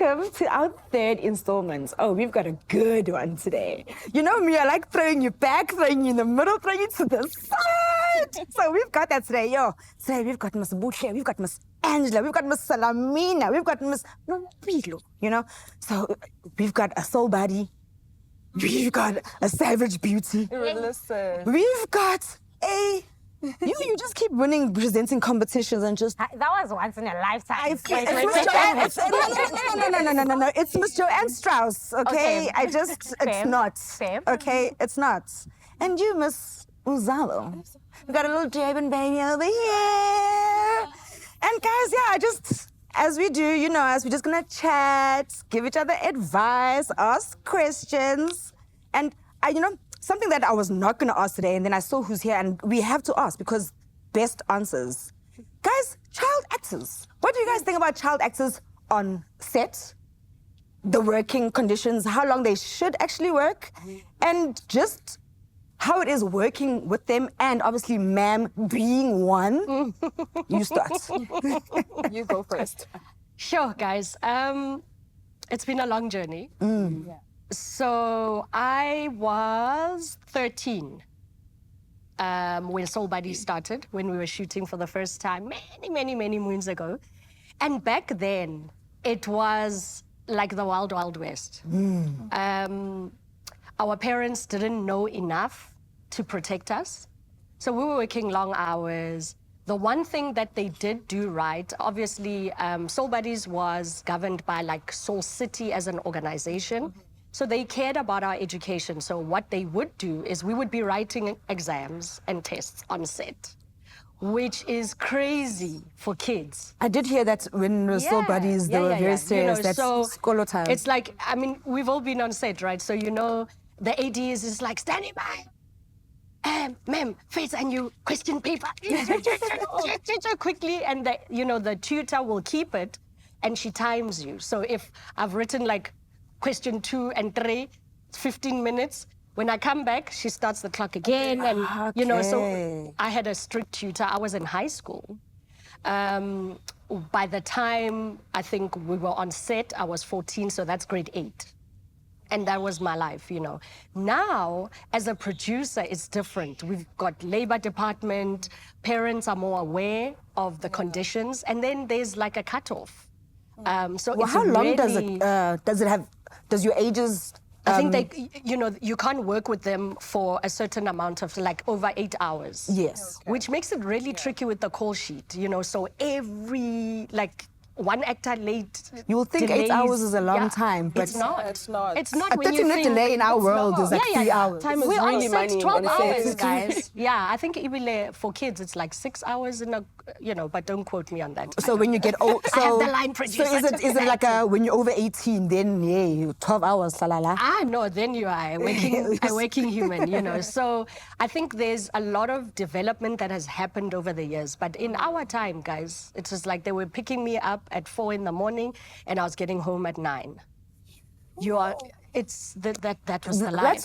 welcome to our third installment. Oh, we've got a good one today. You know me, I like throwing you back, throwing you in the middle, throwing you to the side. So we've got that today, yo. Today we've got Miss Buhle, we've got Miss Angela, we've got Miss Salamina, we've got Miss Nompile, you know. So we've got a soul body, we've got a savage beauty. Listen. We've got a... You just keep winning presenting competitions and just... That was once in a lifetime. It's Miss Joanne. No. It's Miss Joanne Strauss, okay? It's Fame. not. Fame. Okay, it's not. And you, Miss Uzalo. We got a little Jabin baby over here. And guys, as we do, you know, as we're just gonna chat, give each other advice, ask questions. And something that I was not going to ask today, and then I saw who's here, and we have to ask because best answers. Guys, child actors. What do you guys think about child actors on set? The working conditions, how long they should actually work, and just how it is working with them, and obviously, ma'am being one. You start. You go first. Sure, guys. It's been a long journey. Mm. Yeah. So I was 13 when Soul Buddy started, when we were shooting for the first time, many moons ago. And back then, it was like the wild, wild west. Our parents didn't know enough to protect us. So we were working long hours. The one thing that they did do right, obviously, Soul Buddies was governed by like Soul City as an organization. So they cared about our education. So what they would do is we would be writing exams and tests on set, which is crazy for kids. I did hear that when the Soul Buddies, they were very serious. That's skolo time. It's like, I mean, we've all been on set, right? So, you know, the AD is like, standing by. Ma'am, face and you question paper. Quickly, and the tutor will keep it and she times you. So if I've written like, question 2 and 3, 15 minutes. When I come back, she starts the clock again. And, so I had a strict tutor. I was in high school. By the time I think we were on set, I was 14, so that's grade 8. And that was my life, you know. Now, as a producer, it's different. We've got labor department, parents are more aware of the conditions, and then there's like a cutoff. So well, it's how long really, does your ages... I think you can't work with them for a certain amount of, like, over 8 hours. Yes. Okay. Which makes it really tricky with the call sheet, you know, so every, like, one actor late. You will think delays, 8 hours is a long time, but it's not. It's not. It's not a when you 30-minute think delay in our world is like 3 hours. Time is we're really on set money 12 on hours, set. guys. Yeah, I think even for kids, it's like 6 hours in a, but don't quote me on that. So when you get old, I have the line producer. So is it like when you're over 18, then 12 hours, la la la? Ah, no, then you are a working human, you know. So I think there's a lot of development that has happened over the years. But in our time, guys, it was like they were picking me up at 4 in the morning and I was getting home at 9. That was the life.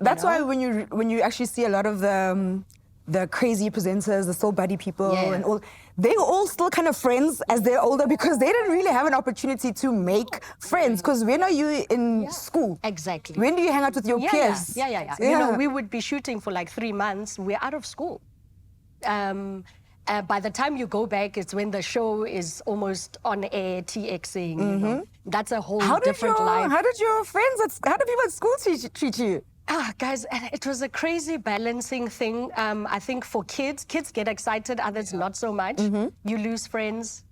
That's why when you actually see a lot of the crazy presenters, the soul buddy people and all, they were all still kind of friends as they're older because they didn't really have an opportunity to make friends. Because when are you in school? Exactly. When do you hang out with your peers? Yeah. You know, we would be shooting for like 3 months. We're out of school. By the time you go back, it's when the show is almost on air, TXing. You know? That's a whole different life. How did your friends, how do people at school treat you? Guys, it was a crazy balancing thing. I think for kids get excited, others not so much. You lose friends.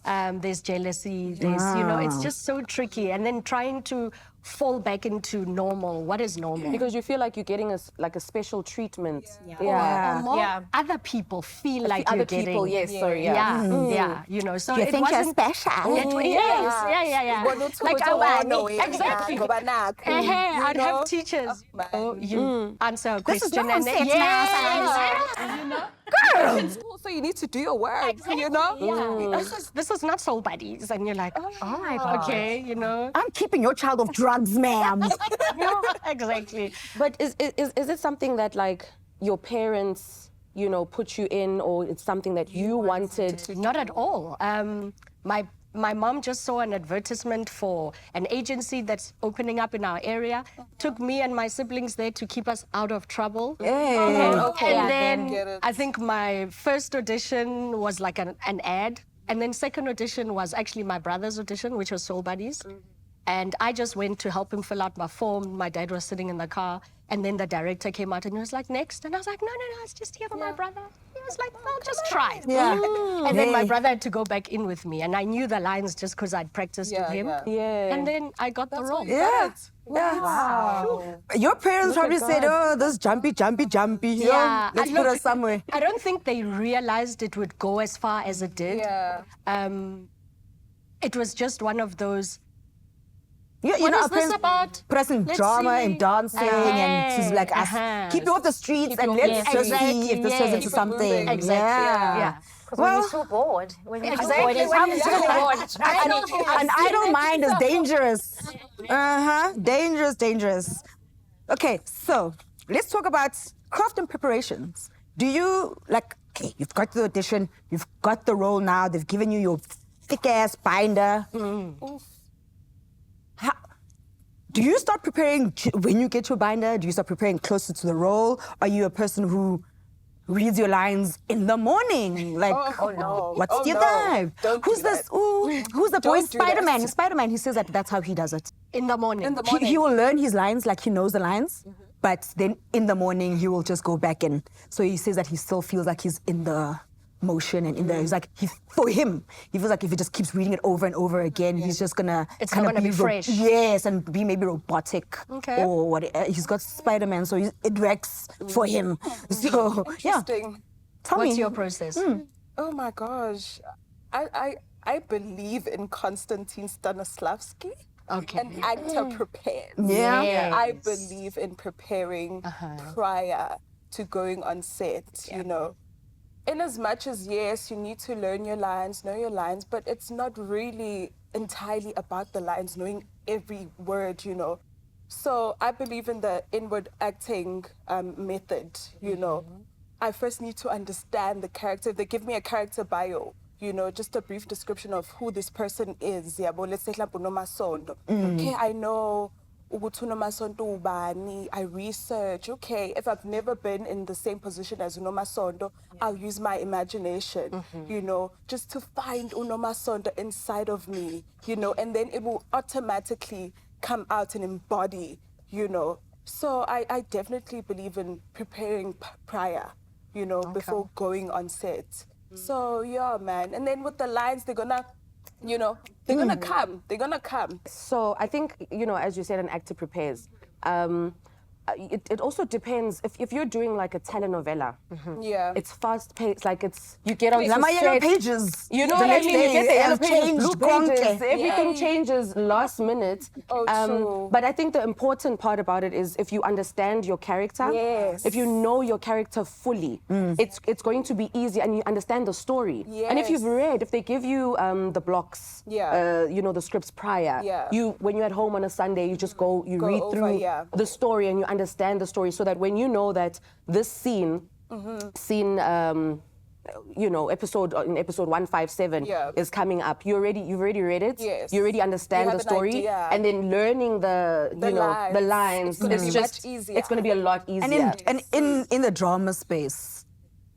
There's jealousy. There's, it's just so tricky. And then trying to fall back into normal. What is normal? Because you feel like you're getting a special treatment. Or more other people feel like you're getting. Other people, yes, sorry, Yeah, so You it think you're wasn't... special? Yeah. Like exactly. I'd have teachers. You answer a question and then Girls! So you need to do your work, you know? Yeah. This is not soul buddies, and you're like, oh my God. Okay, I'm keeping your child off drugs, ma'am. Exactly. But is it something that like your parents, put you in, or it's something that you wanted? Not at all. my mom just saw an advertisement for an agency that's opening up in our area, took me and my siblings there to keep us out of trouble. Okay. And Get then it. I think my first audition was like an ad. And then second audition was actually my brother's audition, which was Soul Buddies. And I just went to help him fill out my form. My dad was sitting in the car. And then the director came out and he was like, next. And I was like, no, it's just here for my brother. He was like, well, just try. Yeah. And then my brother had to go back in with me. And I knew the lines just because I'd practiced with him. Yeah. And then I got the role. Yeah. Yeah. Wow. Your parents probably said, oh, this jumpy. You know, let's put her somewhere. I don't think they realized it would go as far as it did. Yeah. It was just one of those. You What know, is our this parents about? put us in Let's drama see. and dancing and she's like, keep you off the streets and let's just see if this turns into Keep it something. moving. Exactly. Yeah. Because when you're so bored. When you're so bored, Exactly. I'm so bored. An idle mind is dangerous. Dangerous. Okay, so let's talk about craft and preparations. Do you, like, okay, you've got the audition, you've got the role now, they've given you your thick-ass binder. Do you start preparing when you get your binder? Do you start preparing closer to the role? Are you a person who reads your lines in the morning? Like, no. what's Oh, your no. vibe? Don't Who's do this? that. Ooh, who's the boy? Don't do that. Spider-Man. Spider-Man, he says that that's how he does it. In the morning. In the morning. He will learn his lines like he knows the lines, but then in the morning he will just go back in. So he says that he still feels like he's in the motion and in the, he's like, for him, he feels like if he just keeps reading it over and over again, he's just gonna It's kind not of gonna be fresh. Yes, and be maybe robotic Okay. or what. He's got Spider-Man, so it works for him. So yeah, Interesting. tell me. What's your process? Oh my gosh. I believe in Konstantin Stanislavski. Okay. An actor prepares. Yeah. Yes. I believe in preparing prior to going on set, you know. In as much as, yes, you need to learn your lines, know your lines, but it's not really entirely about the lines, knowing every word, you know. So I believe in the inward acting method, you know. I first need to understand the character. If they give me a character bio, you know, just a brief description of who this person is. Yeah, but let's say Unomasondo. Okay, I know ukuthi uNomasonto ubani. I research. Okay, if I've never been in the same position as Unomasonto, I'll use my imagination, you know, just to find Unomasonto inside of me, you know, and then it will automatically come out and embody, you know. So I definitely believe in preparing prior, you know, before going on set. So yeah, man. And then with the lines, they're gonna, you know, they're gonna come. They're gonna come. So I think, you know, as you said, an actor prepares. It also depends if you're doing like a telenovela. Yeah. It's fast paced, like it's you get on Lama the yellow set. pages. You know The what I next mean? You day, get the it yellow has pages, changed, blue pages. content. Everything changes last minute. Oh, true. But I think the important part about it is if you understand your character, Yes. if you know your character fully, it's going to be easy and you understand the story. And if you've Yes. read, if they give you the blocks, you know, the scripts prior, when you're at home on a Sunday, you just go read over, through yeah. the story and you understand the story so that when you know that this scene, you know, episode 157 is coming up. You've already read it. Yes. You already understand You the have an story, idea. and then learning the lines. It's gonna be just much easier. It's going to be a lot easier. And in the drama space,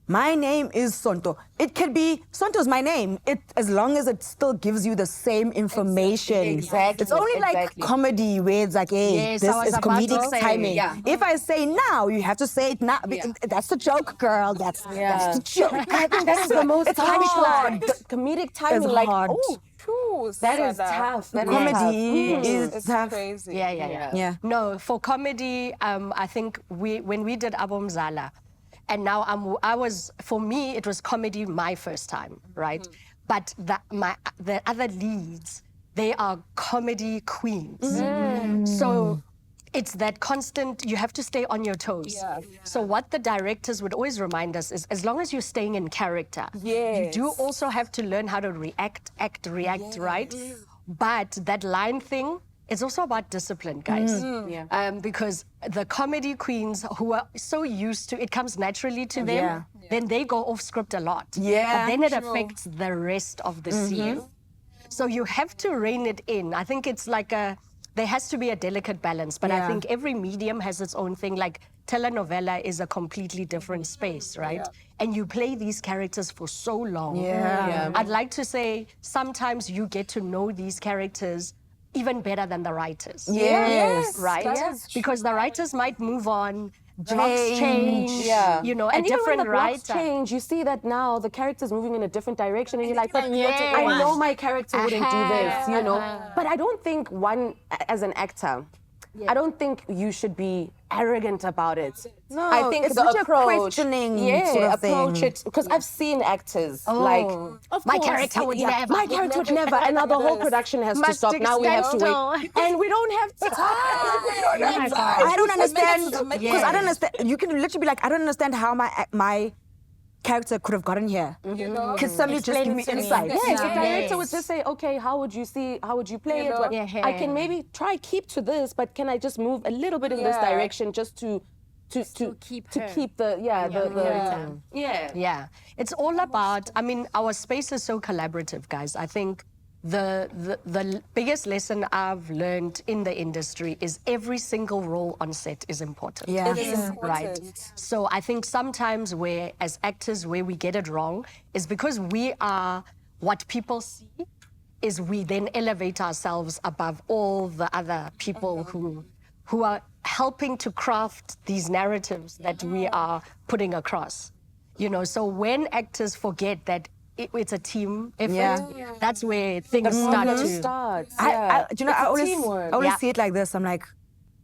my name is Sonto. It could be Sonto's my name. As long as it still gives you the same information. Exactly. It's only like Exactly. comedy where it's like, hey, Yes, I was this is about to comedic say, timing. yeah. If I say now, you have to say it now. That's the joke, girl. That's the joke. I think that's the most It's hard. hard. The comedic timing, It's like, hard. oh, True, that is Sada. tough. That is Comedy tough. is It's tough. crazy. Yeah. Yeah. No, for comedy, I think when we did Abomzala, and now for me, it was comedy my first time, right? But the other leads, they are comedy queens. So it's that constant, you have to stay on your toes. Yeah. So what the directors would always remind us is, as long as you're staying in character, you do also have to learn how to react, right? But that line thing, it's also about discipline, guys. Because the comedy queens who are so used to it comes naturally to them, then they go off script a lot. Yeah, But then it affects the rest of the scene. So you have to rein it in. I think it's like there has to be a delicate balance, but I think every medium has its own thing. Like telenovela is a completely different space, right? And you play these characters for so long. I'd like to say sometimes you get to know these characters even better than the writers. Yes. Right? Yes. Because the writers might move on, blocks change, you know, and a different even when the blocks writer. change, you see that now the character's moving in a different direction, and you're like, but I know my character wouldn't do this, you know. But I don't think as an actor, I don't think you should be arrogant about it. No, I think it's the such a approach, questioning sort of approach thing. it, because I've seen actors like, My character would never. my character would never, and now the whole production has to stop. Now we have to wait, and we don't have time. I don't understand because I don't understand. You can literally be like, I don't understand how my character could have gotten here. Because somebody just give me insight. Yes, the director would just say, okay, how would you play it? Well, I can maybe keep to this, but can I just move a little bit in this direction just to keep the Yeah, it's all about, I mean, our space is so collaborative, guys. I think the biggest lesson I've learned in the industry is every single role on set is important. Yeah. It is important. Right. So I think sometimes as actors, where we get it wrong is because we are what people see, is we then elevate ourselves above all the other people who are helping to craft these narratives that we are putting across. You know, so when actors forget that it's a team effort, that's where things start to... starts. You know, I teamwork. always see it like this. I'm like,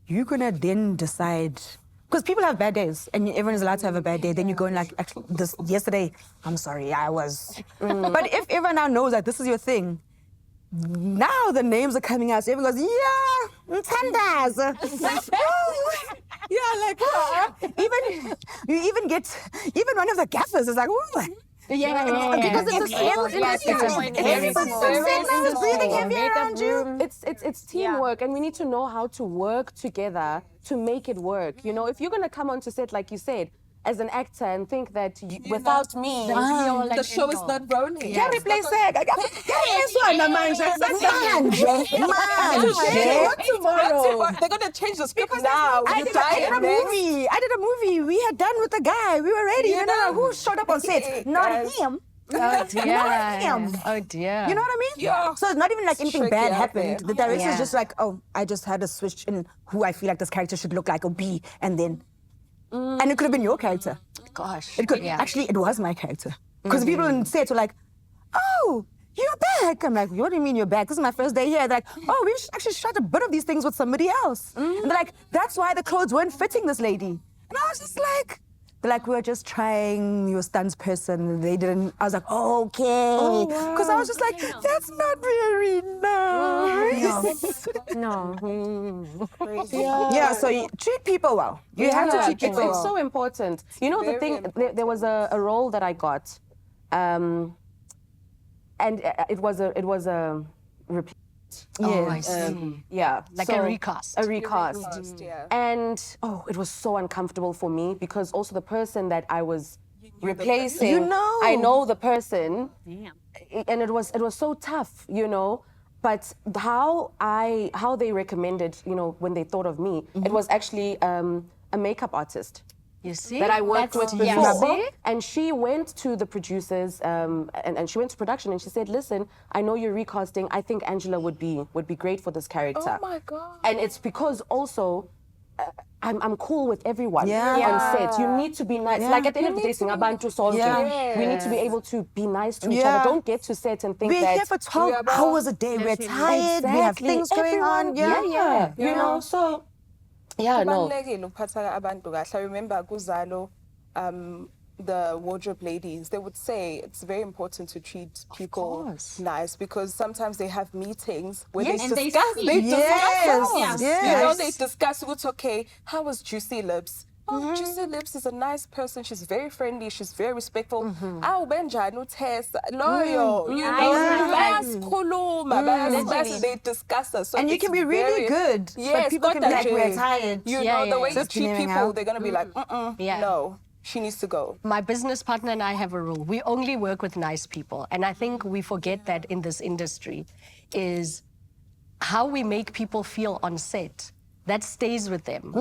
you're gonna then decide, because people have bad days, and everyone is allowed to have a bad day. Then you go and like, actually, yesterday, I'm sorry, I was. But if everyone now knows that this is your thing, now the names are coming out. So everyone goes, yeah, Mtandas. Yeah, like you even get one of the gaffers is like, ooh. Because it's a sales industry. Breathing heavy around you. It's teamwork, and we need to know how to work together to make it work. You know, if you're gonna come onto set, like you said, as an actor, and think that without me, the show is not rolling. Can we play seg? Tomorrow. They're gonna change the script now. I did a movie. We had done with the guy. We were ready. You know who showed up on set? Not him. Oh dear. Not him. Oh dear. You know what I mean? Yeah. So it's not even like anything Tricky bad out happened. there. The director's just like, oh, I just had to switch in who I feel like this character should look like or be, and then. And it could have been your character. Gosh. It could actually. It was my character because people in set were like, "Oh, you're back." I'm like, "What do you mean you're back? This is my first day here." They're like, "Oh, we actually shot a bit of these things with somebody else." And they're like, "That's why the clothes weren't fitting this lady." And I was just like, "They're like, we're just trying your stunts person." They didn't. I was like, "Okay," because I was just like, "That's not very nice." No. Yeah. So you treat people well. You have to treat people It's well. so important. You know, the thing, there was a role that I got, and it was a repeat. Oh, I see. Yeah. Like a recast. A recast. And, it was so uncomfortable for me, because also the person that I was replacing, You know. I know the person. And it was so tough, you know. But how they recommended, you know, when they thought of me, it was actually a makeup artist You see? that I worked with Yeah. before. See? And she went to the producers and she went to production, and she said, "Listen, I know you're recasting. I think Angela would be great for this character." Oh my God. And it's because also I'm cool with everyone Yeah. on set. You need to be nice. Like at the end of the day, singabantu sonke. Yeah. We need to be able to be nice to each Yeah. other. Don't get to set and think We're that here for 12 hours a day. We're tired. We have Exactly. things going on. Everyone- Yeah. You know, so no. Kubalulekile ukuphatha abantu kahle. I remember Kuzalo, the wardrobe ladies, they would say it's very important to treat people course. nice, because sometimes they have meetings where Yes, they and they discuss. speak. They Yes, discuss. yes. You know, they discuss what's okay. How was Juicy Lips? Oh, Juicy Lips is a nice person. She's very friendly. She's very respectful. Benjani Tessa, loyal. You know, they discuss us. So And you it's can be really very- good, but Yes, people not can be that like, we're way. tired. You Yeah, know, yeah, the way yeah. you Just treat clearing people, out. they're going to be like, Yeah. no. she needs to go. My business partner and I have a rule. We only work with nice people. And I think we forget that in this industry is how we make people feel on set. That stays with them.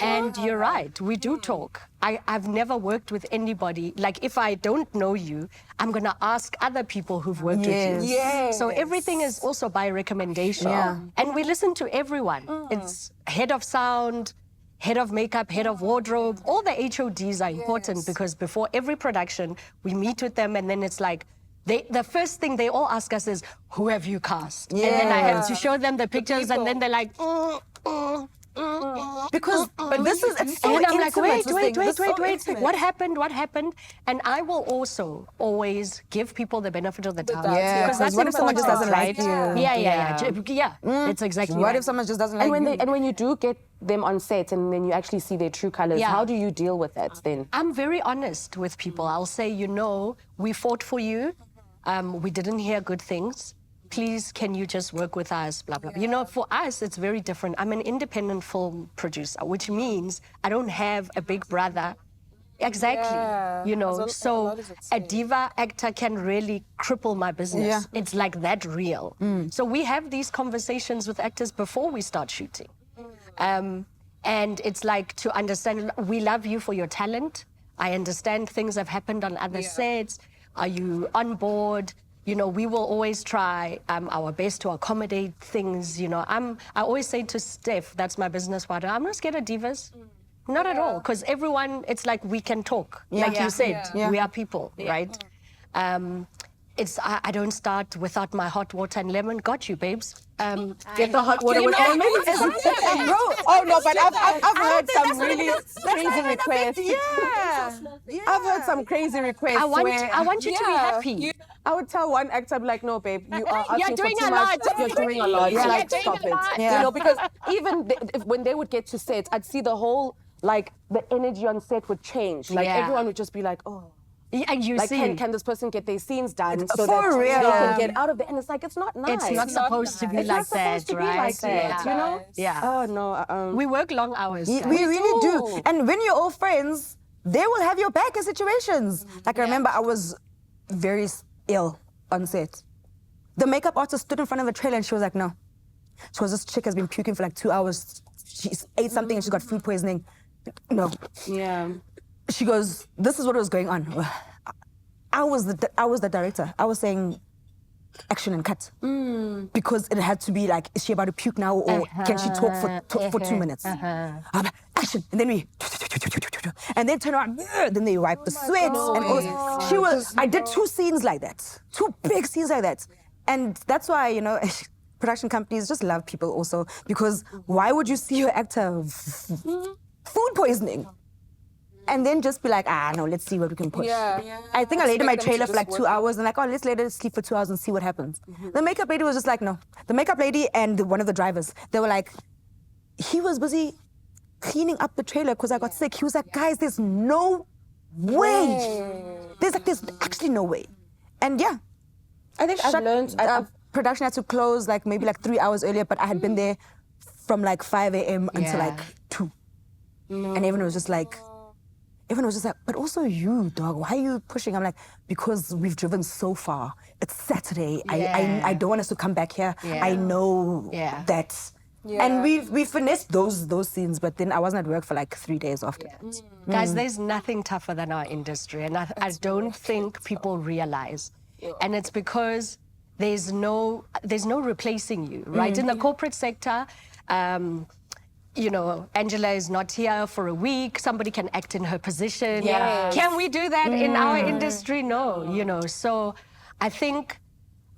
And you're right, we do talk. I've never worked with anybody. Like, if I don't know you, I'm going to ask other people who've worked with you. Yes. So everything is also by recommendation. Yeah. And we listen to everyone. It's head of sound, head of makeup, head of wardrobe. All the HODs are important because before every production, we meet with them and then it's like, the first thing they all ask us is, who have you cast? And then I have to show them the pictures and then they're like, Because, but this is, it's so and then I'm like, intimate, this thing. This is so wait. intimate. What happened? And I will also always give people the benefit of the doubt. Yeah, Because that's what if someone just doesn't important, like right? you? Yeah. It's exactly What right. if someone just doesn't like And you? when you do get them on set and then you actually see their true colors, Yeah. how do you deal with that then? I'm very honest with people. I'll say, we fought for you. We didn't hear good things. Please, can you just work with us, blah, blah. For us, it's very different. I'm an independent film producer, which means I don't have a big brother. Exactly. Yeah. So a diva actor can really cripple my business. Yeah. It's like that real. So we have these conversations with actors before we start shooting. And it's like to understand, we love you for your talent. I understand things have happened on other sets. Are you on board? We will always try our best to accommodate things. I always say to Steph, that's my business partner, I'm not scared of divas. Not at all, because everyone, it's like we can talk. Like you said, we are people, right? I don't start without my hot water and lemon. Got you, babes. Get the hot water with lemon. Oh no, but I've heard some really crazy requests. Yeah. I've heard some crazy requests. I want you to be happy. I would tell one actor, I'd be like, no, babe, you are You're asking doing for too a much. lot. You're doing a lot. Yeah. Like, You're stop doing a lot. it. Yeah. Because even when they would get to set, I'd see the whole, like, the energy on set would change. Like, Yeah. everyone would just be like, oh. And you Like, see, can this person get their scenes done so For that real. they can get out of it? And it's like, it's not nice. it's not supposed to be It's like not supposed that, to be right? like that, you know? Yeah. Oh, no. We work long hours. We guys. really do. do. And when you're all friends, they will have your back in situations. Like I remember I was very ill on set. The makeup artist stood in front of the trailer and she was like, no. She goes, this chick has been puking for like 2 hours. She ate something and she got food poisoning. No. Yeah. She goes, this is what was going on. I was the director. I was saying action and cut. Because it had to be like, is she about to puke now or can she talk for 2 minutes? I'm like, action. And then and then turn around, then they wipe the sweat. And I did 2 scenes like that. 2 big scenes like that. And that's why, production companies just love people also, because why would you see your actor food poisoning? And then just be like, no, let's see what we can push. Yeah. I think I laid in my Expect them to trailer for like just 2 work. hours and like, let's let her sleep for 2 hours and see what happens. The makeup lady was just like, no. The makeup lady and one of the drivers, they were like, he was busy cleaning up the trailer because I got sick. He was like, guys, there's no way. There's actually no way. And yeah. I think I've learned... production had to close like maybe like 3 hours earlier, but I had been there from like 5 a.m. until Yeah. like 2. And everyone was just like, but also you, dog, why are you pushing? I'm like, because we've driven so far. It's Saturday. I don't want us to come back here. Yeah. I know Yeah. that. And we finessed those scenes, but then I wasn't at work for like 3 days after that. Guys, there's nothing tougher than our industry, and I don't think people realize. And it's because there's no replacing you, right? In the corporate sector, Angela is not here for a week. Somebody can act in her position. Yes. Can we do that in our industry? No, So I think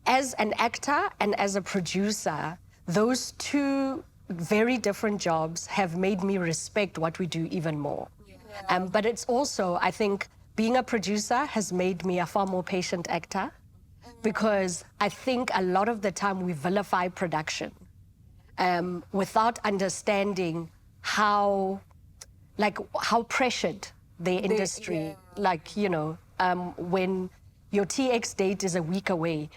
as an actor and as a producer, those 2 very different jobs have made me respect what we do even more. But it's also, I think, being a producer has made me a far more patient actor, because I think a lot of the time we vilify production without understanding how pressured the industry, when your TX date is a week away,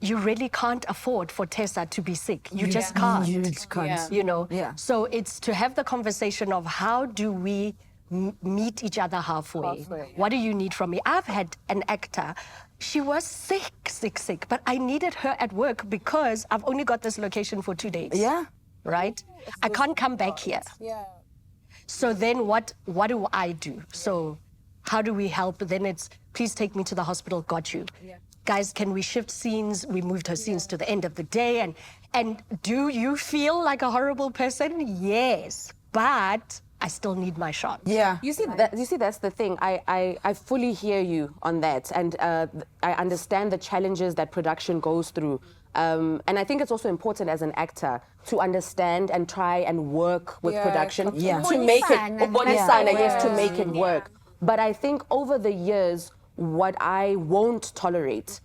you really can't afford for Tessa to be sick. You just can't. You just can't. You know? Yeah. So it's to have the conversation of how do we meet each other halfway. What do you need from me? I've had an actor, she was sick, but I needed her at work because I've only got this location for 2 days. Yeah. Right? I can't come back here. Yeah. So then what do I do? So how do we help? Then it's, please take me to the hospital, got you. Yeah. Guys, can we shift scenes? We moved her scenes to the end of the day. And do you feel like a horrible person? Yes, but I still need my shot. Yeah. You see, that's the thing. I fully hear you on that. And I understand the challenges that production goes through. And I think it's also important as an actor to understand and try and work with production to make it, to make it work. But I think over the years, what I won't tolerate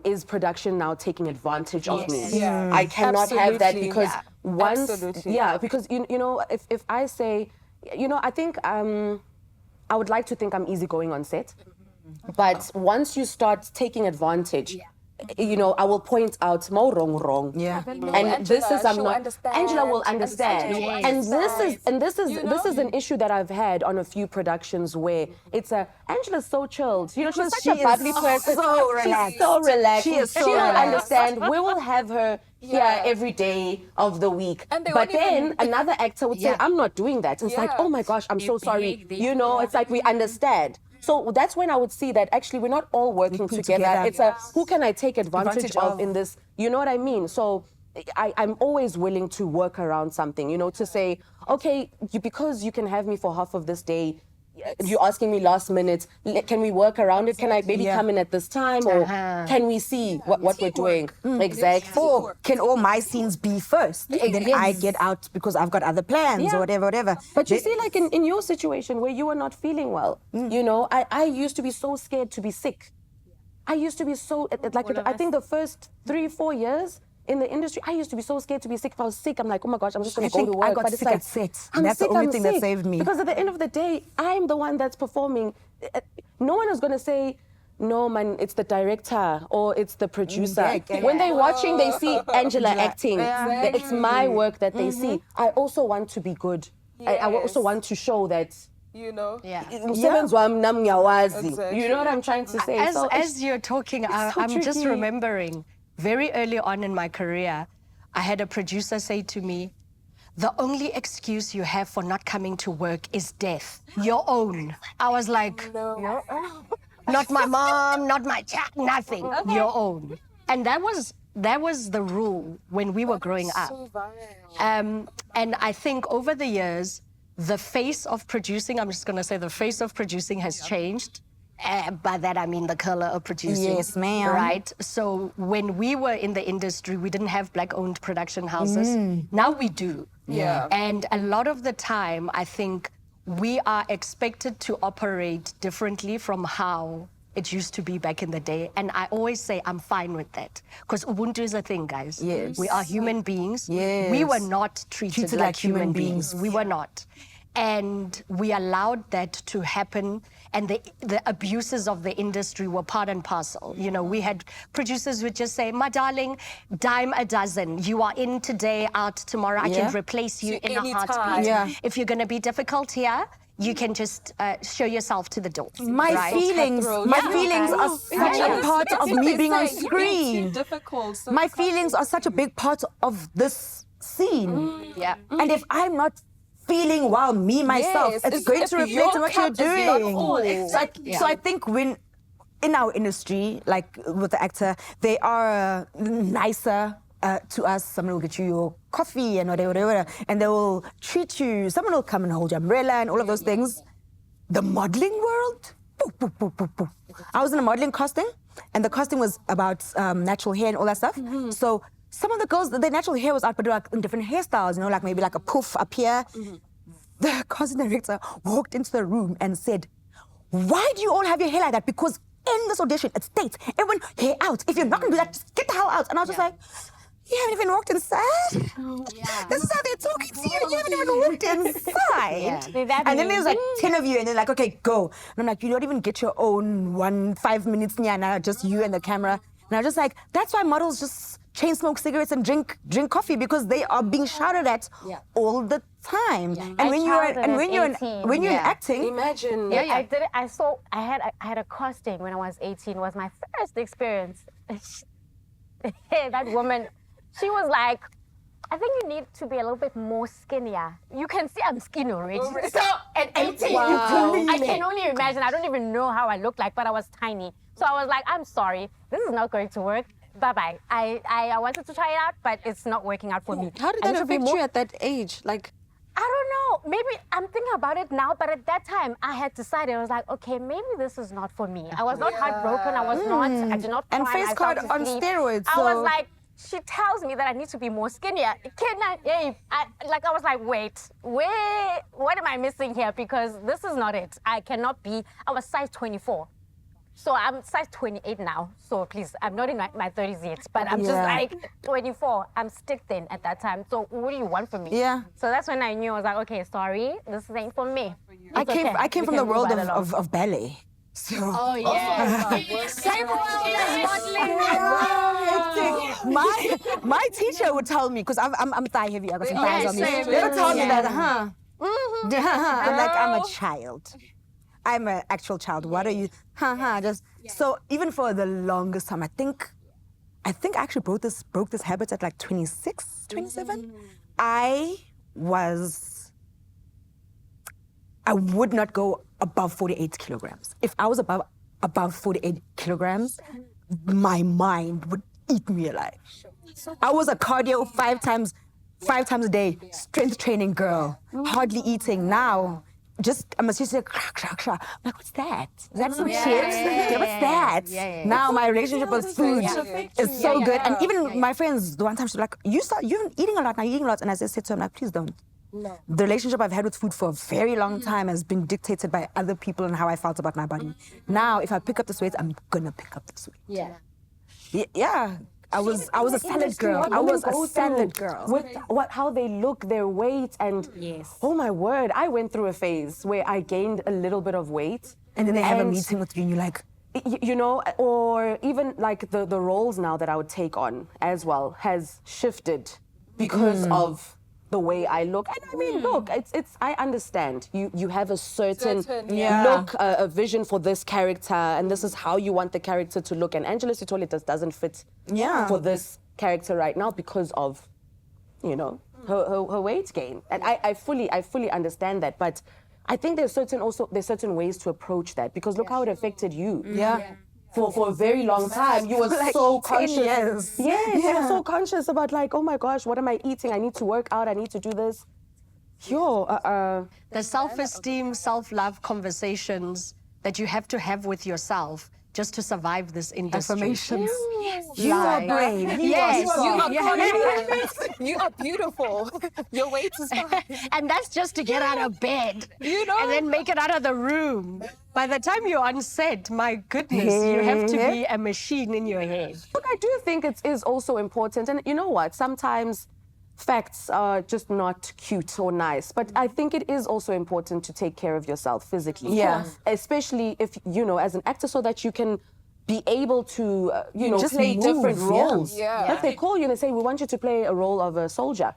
is production now taking advantage of me. Yeah. I cannot have that because once, Absolutely. because you know, if I say, you know, I think I would like to think I'm easygoing on set, but once you start taking advantage, you know, I will point out more wrong. Yeah. And this is Angela will understand. And this is an issue that I've had on a few productions where it's Angela's so chilled. You know, she's such a bubbly person. So relaxed. She's so relaxed. She is so She'll relaxed. understand. We will have her here every day of the week. But then another actor would say, I'm not doing that. It's like, oh my gosh, I'm so sorry. You know, it's like we understand. So that's when I would see that actually we're not all working together. It's who can I take advantage of in this? You know what I mean? So I'm always willing to work around something, you know, to say, okay, because you can have me for half of this day, you're asking me last minute, can we work around it? Can I maybe come in at this time? Or can we see what we're doing? Exactly. Or can all my scenes be first? And then I get out because I've got other plans or whatever. But you see, like in your situation where you were not feeling well, you know, I used to be so scared to be sick. I used to be so, like, I think the first 3-4 years in the industry, I used to be so scared to be sick. If I was sick, I'm like, oh my gosh, I'm just going to go to work. I got sick at set. That's the only thing that saved me. Because at the end of the day, I'm the one that's performing. No one is going to say, no, man, it's the director or it's the producer. When they're watching, they see Angela acting. It's my work that they see. I also want to be good. I also want to show that, you know, you know what I'm trying to say. As you're talking, I'm just remembering very early on in my career, I had a producer say to me, the only excuse you have for not coming to work is death, your own. I was like, not my mom, not my child, nothing, your own. And that was the rule when we were growing up. And I think over the years, the face of producing, I'm just going to say the face of producing has changed. By that, I mean the color of producing. Yes, ma'am. Right? So when we were in the industry, we didn't have Black-owned production houses. Now we do. Yeah. And a lot of the time, I think we are expected to operate differently from how it used to be back in the day. And I always say I'm fine with that. Because Ubuntu is a thing, guys. Yes. We are human beings. Yes. We were not treated like human beings. We were not. And we allowed that to happen. And the abuses of the industry were part and parcel. You know, we had producers who would just say, my darling, dime a dozen. You are in today, out tomorrow. I can replace you in a heartbeat. Yeah. If you're going to be difficult here, you can just show yourself to the door. My feelings are such a part of me being on screen. My feelings are such a big part of this scene. And if I'm not feeling well, me myself, it's going to reflect on what you're doing. So I think when in our industry, like with the actor, they are nicer to us. Someone will get you your coffee and whatever, and they will treat you. Someone will come and hold your umbrella and all of those things. The modeling world, I was in a modeling casting, and the casting was about natural hair and all that stuff. So some of the girls, their natural hair was out, but like in different hairstyles, you know, like maybe like a poof up here. The casting director walked into the room and said, why do you all have your hair like that? Because in this audition, it states, everyone, hair out. If you're not gonna do that, just get the hell out. And I was just like, you haven't even walked inside? This is how they're talking to you. You haven't even walked inside. And then there's like 10 of you, and they're like, okay, go. And I'm like, you don't even get your own 5 minutes, nyana, just you and the camera. And I was just like, that's why models just chain smoke cigarettes and drink coffee, because they are being shouted at all the time. And I when you're childhood and is when you're in, 18. when you're in Yeah. acting, Imagine. I did it. I had a casting when I was 18. It was my first experience. That woman, she was like, I think you need to be a little bit more skinnier. You can see I'm skinny already. So at 18, I can only imagine. I don't even know how I look like, but I was tiny. So I was like, I'm sorry, this is not going to work. Bye-bye. I wanted to try it out, but it's not working out for me. How did I that need to be affect more- you at that age? Like, I don't know. Maybe I'm thinking about it now, but at that time I had decided. I was like, okay, maybe this is not for me. I was not heartbroken. I was not. I did not. And cry face myself card to on sleep. steroids, I was so- like, she tells me that I need to be more skinnier. Can I? Yeah. I was like, wait, what am I missing here? Because this is not it. I cannot be. I was size 24. So I'm size 28 now. So please, I'm not in my 30s yet, but I'm just like 24. I'm stick thin at that time. So what do you want from me? Yeah. So that's when I knew. I was like, okay, sorry, this ain't for me. I It's came okay. I came We from can the move world right along. of ballet. So Oh, yeah. Same world as modeling. my teacher would tell me, because I'm thigh heavy, I got some thighs on me. same. They would tell me Yeah. that, I'm like, I'm a child. I'm an actual child. What are you? Just so even for the longest time, I think I actually broke this habit at like 26, 27. I would not go above 48 kilograms. If I was above 48 kilograms, my mind would eat me alive. I was a cardio five times a day, strength training girl, hardly eating. Now, I'm a sister. I'm like, what's that? Is that some chips? Yeah, what's that? Now my relationship with food is so good. And even my friends, the one time she's like, you're eating a lot now, you're eating a lot. And I just said to her, I'm like, please don't. No. The relationship I've had with food for a very long time has been dictated by other people and how I felt about my body. Now, if I pick up this weight, I'm gonna pick up this weight. Yeah. Yeah. I was a salad girl. I was a salad girl. With how they look, their weight, and oh my word, I went through a phase where I gained a little bit of weight. And then they have a meeting with you and you're like, you know, or even like the roles now that I would take on as well has shifted because of the way I look. And I mean, look, it's I understand. You have a certain look, a vision for this character, and this is how you want the character to look. And Angela Sithole doesn't fit for this character right now because of, you know, her weight gain. And I fully understand that. But I think there's certain ways to approach that, because look how it affected you. yeah. For a very long time, you were Like so 10 conscious. years. Yes, you were so conscious about like, oh my gosh, what am I eating? I need to work out. I need to do this. The self-esteem, self-love conversations that you have to have with yourself just to survive this industry. Affirmations. You are brave. Yes. You are beautiful. Your weight is fine. And that's just to get out of bed. You know? And then make it out of the room. By the time you're on set, my goodness, you have to be a machine in your head. Look, I do think it is also important. And you know what? Sometimes facts are just not cute or nice. But I think it is also important to take care of yourself physically. Yeah. Especially if, you know, as an actor, so that you can be able to, you know, Just play move, different roles. Yeah. If they call you and they say, we want you to play a role of a soldier,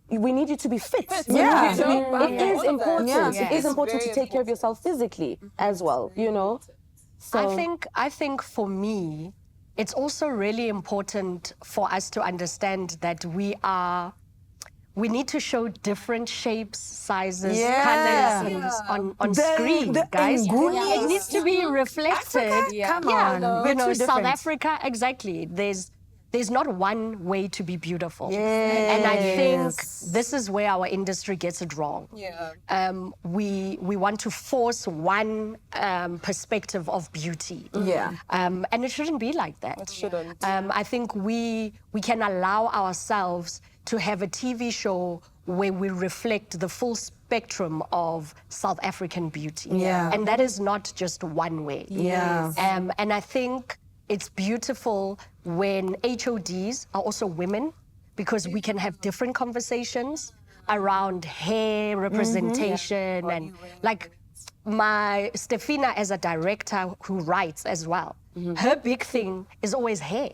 we need you to be fit. We Yeah. need you to be, it is All of that. important. Yeah. It is It's important to very take care of yourself physically as well, you know? So I think for me, it's also really important for us to understand that we need to show different shapes, sizes, Yeah. colors on screen, the guys. Nguni It needs to be reflected. Come on. We're You know, too South different. Africa, exactly. There's not one way to be beautiful. Yes. And I think this is where our industry gets it wrong. Yeah. We want to force one perspective of beauty. Yeah. And it shouldn't be like that. It shouldn't. I think we can allow ourselves to have a TV show where we reflect the full spectrum of South African beauty. Yeah. And that is not just one way. Yeah. And I think it's beautiful when HODs are also women, because we can have different conversations around hair representation and like my Stefina as a director who writes as well. Her big thing is always hair.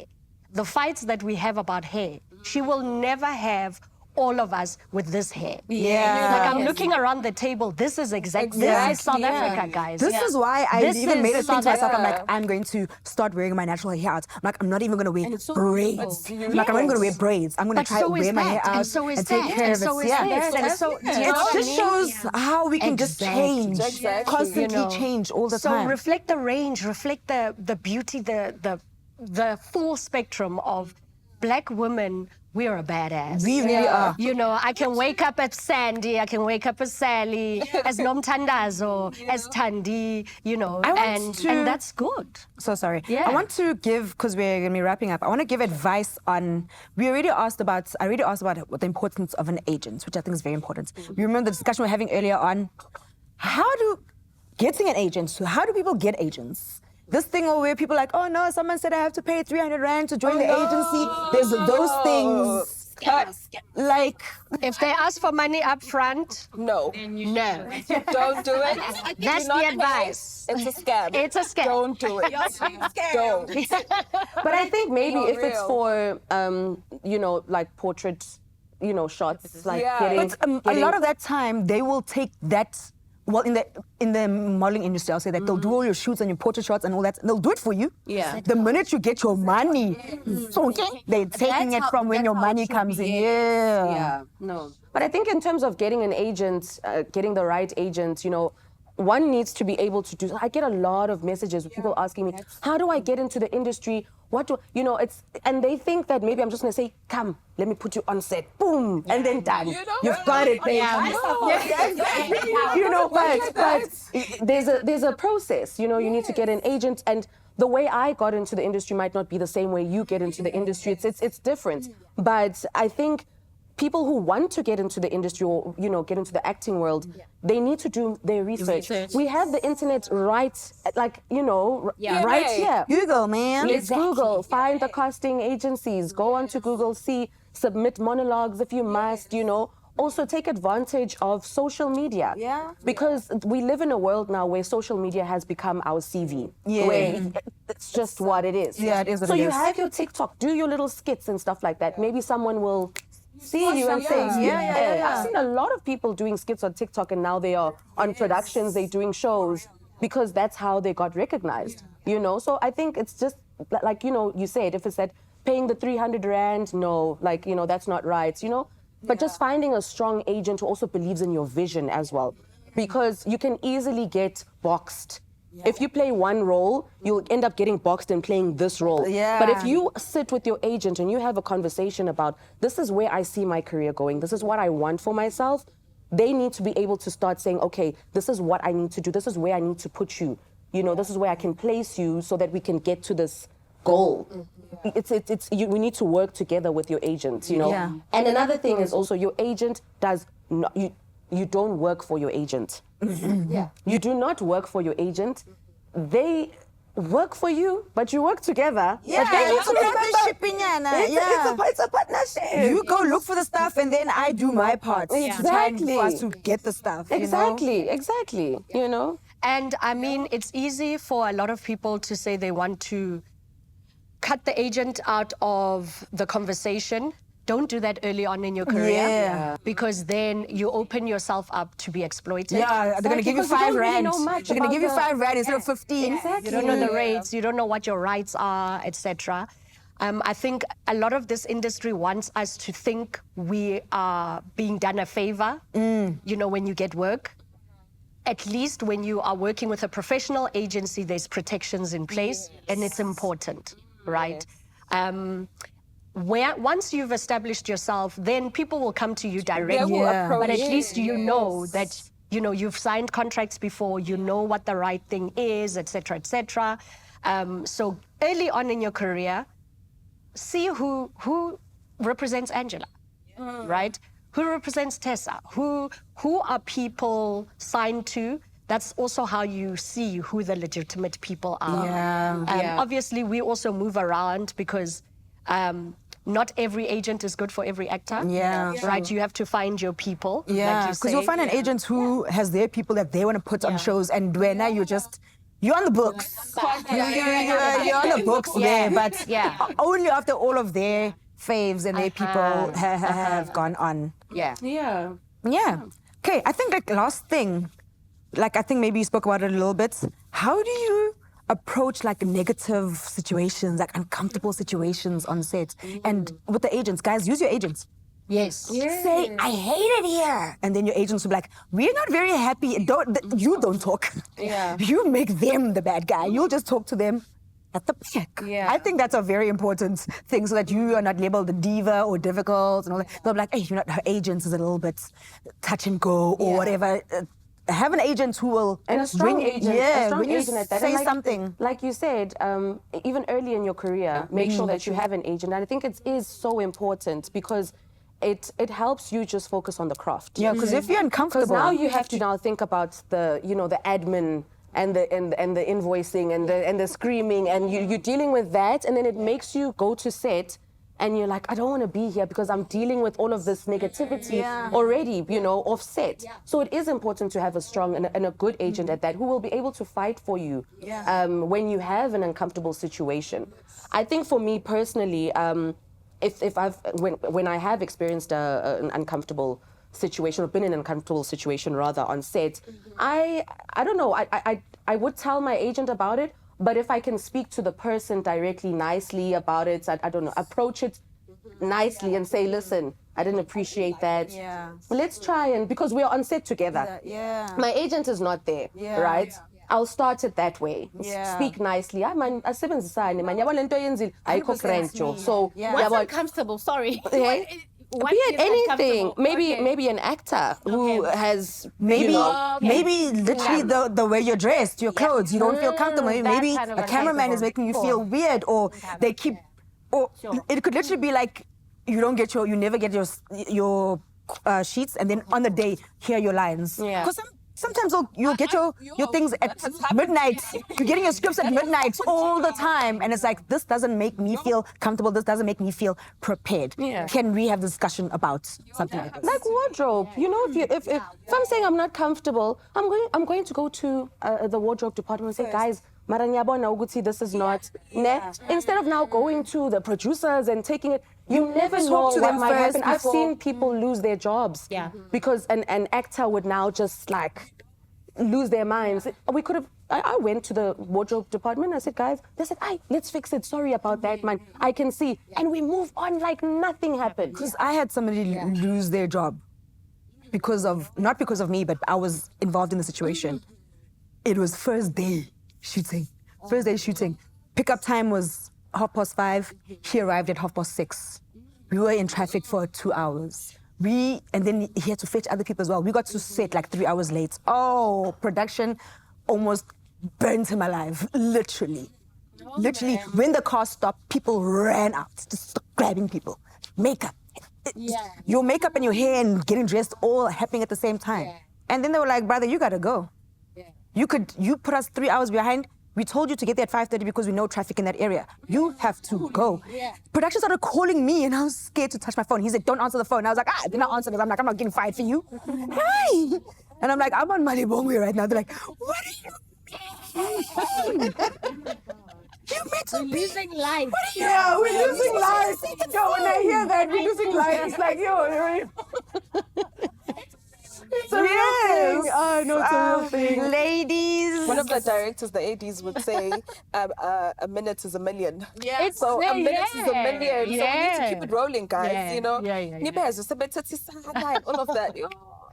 The fights that we have about hair, she will never have all of us with this hair. Yeah. Like I'm looking around the table. This is exactly this is South Africa, guys. This is why I This even is made a thing to South myself. I'm like, Africa. I'm going to start wearing my natural hair out. I'm like, I'm not even going to wear It's braids. beautiful. I'm like, I'm not even going to wear braids. I'm going to But try so to is wear my that, hair out and so is take that, care and of so it. is Yeah. this, and so do you know It what I just mean? shows how we can just Exactly. change, Exactly. constantly You know. change all the So time. reflect the range, reflect the beauty, the full spectrum of Black women. We are a badass. We really are. You know, I can wake up as Sandy, I can wake up as Sally, as Nomtandazo, as Tandi, you know, I want and to- that's good. So sorry. Yeah. I want to give, because we're going to be wrapping up, I want to give advice on, I already asked about the importance of an agent, which I think is very important. You remember the discussion we were having earlier on, getting an agent, so how do people get agents? This thing where people are like, oh no, someone said I have to pay 300 Rand to join the agency. There's those things. Like, If they ask for money up front, No, no. don't do it. That's Do not the pay. advice. It's a scam. It's a scam. Don't do it. Don't. But I think maybe For if it's real. for, you know, like portrait, you know, shots, like Yeah. getting, but a lot of that time, they will take that, well, in the modeling industry, I'll say that they'll do all your shoots and your portrait shots and all that. And they'll do it for you. Yeah. The minute you get your money, so they're taking it from when your money comes in. Yeah. Yeah, no. But I think in terms of getting an agent, getting the right agent, you know, one needs to be able to do. I get a lot of messages with people asking me, how do I get into the industry? What do, you know, and they think that maybe I'm just going to say, come, let me put you on set, boom, and then done. You've got it, babe. You know, but there's a process, you know, you need to get an agent, and the way I got into the industry might not be the same way you get into the industry. It's different. But I think people who want to get into the industry or, you know, get into the acting world, they need to do their research. We have the internet right, like, you know, right here. Google, man. Let's Google, find the casting agencies, go onto Google, submit monologues if you must, you know. Also take advantage of social media. Yeah. Because we live in a world now where social media has become our CV. Yeah. Where it's just what it is. Yeah, it is what so it you is. have your TikTok, do your little skits and stuff like that. Maybe someone will see you and say, I've seen a lot of people doing skits on TikTok and now they are on productions, they're doing shows because that's how they got recognized, you know? So I think it's just, like, you know, you said, if it's that paying the 300 Rand, no, like, you know, that's not right, you know? But just finding a strong agent who also believes in your vision as well, because you can easily get boxed. If you play one role, you'll end up getting boxed and playing this role. Yeah. But if you sit with your agent and you have a conversation about, this is where I see my career going, this is what I want for myself, they need to be able to start saying, okay, this is what I need to do, this is where I need to put you, you know, this is where I can place you so that we can get to this goal. We need to work together with your agent, you know. Yeah. And another thing is also your agent does not, you don't work for your agent. You do not work for your agent. They work for you, but you work together. Yeah, But they need to remember, it's a partnership. You go look for the stuff and then I do my part. Exactly. For us to get the stuff. Exactly, you know. And I mean, it's easy for a lot of people to say they want to cut the agent out of the conversation. Don't do that early on in your career. Yeah. Because then you open yourself up to be exploited. Yeah, they're going to give you Because you don't 5 really Rand. know much They're going to about give you the- 5 Rand instead of 15. You don't know the rates, you don't know what your rights are, etc. I think a lot of this industry wants us to think we are being done a favor, you know, when you get work. At least when you are working with a professional agency, there's protections in place, and it's important, right? Once you've established yourself, then people will come to you directly. will approach But at you. least you know that, you know, you've signed contracts before, you know what the right thing is, etc., etc. So early on in your career, see who represents Angela, right? Who represents Tessa? Who are people signed to? That's also how you see who the legitimate people are. Obviously, we also move around because not every agent is good for every actor. Right? You have to find your people. Yeah, like because you'll find an agent who has their people that they want to put on shows, and where now you're on the books. You're on the books there, but only after all of their faves and their people have gone on. Yeah. Yeah. Yeah. Okay, I think like last thing, like I think maybe you spoke about it a little bit. How do you approach like negative situations, like uncomfortable situations on set? And with the agents, guys, use your agents. Yes. Say, I hate it here. And then your agents will be like, we're not very happy. You don't talk. Yeah. You make them the bad guy. You'll just talk to them at the back. Yeah. I think that's a very important thing so that you are not labeled a diva or difficult and all that. They'll be like, hey, her agents is a little bit touch and go or whatever. Have an agent who will And a strong agent, yeah, a strong when you agent at that. say And something. Like you said, even early in your career, make sure that you have an agent. And I think it is so important because it helps you just focus on the craft. Yeah, because if you're uncomfortable. Because now you have to now think about the admin and the invoicing and the screaming, and you're dealing with that, and then it makes you go to set and you're like, I don't want to be here because I'm dealing with all of this negativity already, off set. So it is important to have a strong and a good agent at that who will be able to fight for you when you have an uncomfortable situation. I think for me personally, when I have experienced an uncomfortable situation or been in an uncomfortable situation rather on set, I don't know, I would tell my agent about it, but if I can speak to the person directly nicely about it, I don't know, approach it nicely and say, listen, I didn't appreciate that. Yeah. Let's try and, because we're on set together. Yeah. My agent is not there, right? I'll start it that way. Yeah. Speak nicely. Man, asebenzisane man. Yabo lento yenzile ayikho correct jo. So What's uncomfortable? Sorry. Okay. What Be is it anything. uncomfortable? Maybe an actor who has Maybe, Okay. maybe literally the way you're dressed, your clothes, you don't feel comfortable. that Maybe kind of a cameraman is making you feel weird, or they keep, or it could literally be like you never get your sheets, and then on the day hear your lines. Yeah. Because sometimes you'll get your things at midnight. You're getting your scripts at midnight all the time, and it's like, this doesn't make me feel comfortable. This doesn't make me feel prepared. Yeah. Can we have a discussion about something like this? Like wardrobe, if I'm saying I'm not comfortable, I'm going to go to the wardrobe department and say, guys, maranyabona ukuthi this is not. Instead of now going to the producers and taking it, you never know talk to what them might first happen. I've before- seen people lose their jobs because an actor would now just like lose their minds. We could have. I went to the wardrobe department. I said, guys, they said, let's fix it. Sorry about that, man. I can see, and we move on like nothing happened. Because I had somebody lose their job not because of me, but I was involved in the situation. It was first day shooting. Pickup time was 5:30. He arrived at 6:30. We were in traffic for 2 hours. And then he had to fetch other people as well. We got to set like 3 hours late. Oh, production almost burned him alive, literally. Literally, when the car stopped, people ran out, just grabbing people. Makeup. Your makeup and your hair and getting dressed all happening at the same time. And then they were like, brother, you gotta go. You put us 3 hours behind. We told you to get there at 5:30 because we know traffic in that area. You have to go. Production started calling me and I was scared to touch my phone. He said, don't answer the phone. I was like, I did not answer because I'm not getting fired for you. Hi. And I'm like, I'm on Malibongwe right now. They're like, what are you mean? You meant to be Losing life. Yeah, we're losing lives. Yo, when I hear that, we're losing lives. It's like, yo, it's a real thing. Oh, no, it's a real thing. Ladies. One of the directors, the ADs, would say, a minute is a million. Yeah. So a minute is a million. So we need to keep it rolling, guys. All of that.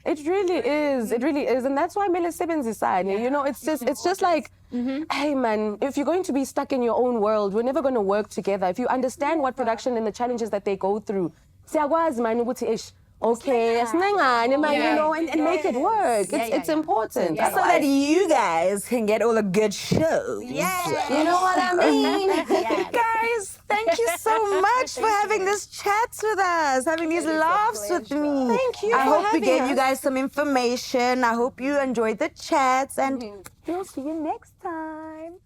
It really is. It really is. And that's why Mele Sebenzisane, it's just like, hey man, if you're going to be stuck in your own world, we're never going to work together. If you understand what production and the challenges that they go through, siyakwazi man ukuthi ish, okay, and make it work. It's important. So that you guys can get all the good shows. Yeah. You know what I mean? Guys, thank you so much for having this chat with us, having these laughs with me. Thank you I for hope we having gave us. you guys some information. I hope you enjoyed the chats, and we'll see you next time.